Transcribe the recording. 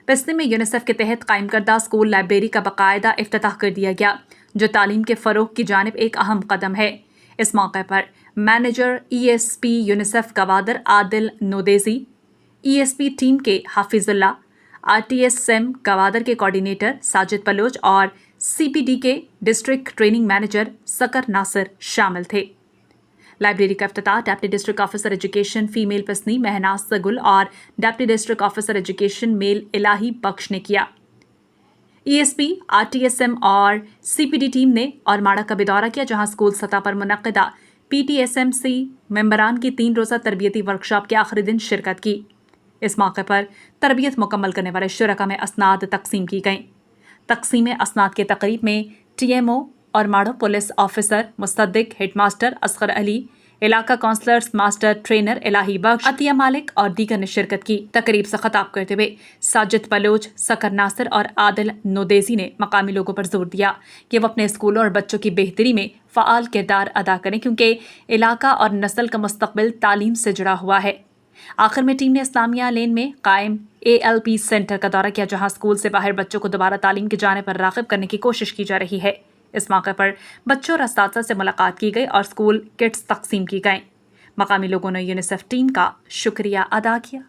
پسنے میں یونیسیف کے تحت قائم کردہ اسکول لائبریری کا باقاعدہ افتتاح کر دیا گیا، جو تعلیم کے فروغ کی جانب ایک اہم قدم ہے۔ اس موقع پر مینیجر ESP یونیسیف گوادر عادل نودیزی، ESP ٹیم کے حافظ اللہ، RTSM گوادر کے کوارڈینیٹر ساجد بلوچ اور CPD کے ڈسٹرکٹ ٹریننگ مینیجر سکر ناصر شامل تھے۔ لائبریری کا افتتاح deputy district officer education female Pasni Mahnaz Sehgal اور ڈپٹی ڈسٹرکٹ آفیسر ایجوکیشن میل الہی بخش نے کیا۔ ESP، RTSM اور CPD ٹیم نے اورماڑہ کا بھی دورہ کیا، جہاں اسکول سطح پر منعقدہ PTSMC ممبران کی 3 روزہ تربیتی ورکشاپ کے آخری دن شرکت کی۔ اس موقع پر تربیت مکمل کرنے والے شرکاء میں اسناد تقسیم کی گئیں۔ تقسیم اسناد کی تقریب میں TMO اورماڑہ پولیس آفیسر مصدق ہیڈ ماسٹر اصغر علی، علاقہ کونسلرز ماسٹر ٹرینر الہی بخش، عطیہ مالک اور دیگر نے شرکت کی۔ تقریب سے خطاب کرتے ہوئے ساجد بلوچ، سکر ناصر اور عادل نودیزی نے مقامی لوگوں پر زور دیا کہ وہ اپنے اسکولوں اور بچوں کی بہتری میں فعال کردار ادا کریں، کیونکہ علاقہ اور نسل کا مستقبل تعلیم سے جڑا ہوا ہے۔ آخر میں ٹیم نے اسلامیہ لین میں قائم ALP سینٹر کا دورہ کیا، جہاں اسکول سے باہر بچوں کو دوبارہ تعلیم کی جانب پر راغب کرنے کی کوشش کی جا رہی ہے۔ اس موقع پر بچوں اور اساتذہ سے ملاقات کی گئی اور اسکول کٹس تقسیم کی گئیں۔ مقامی لوگوں نے یونیسیف ٹیم کا شکریہ ادا کیا۔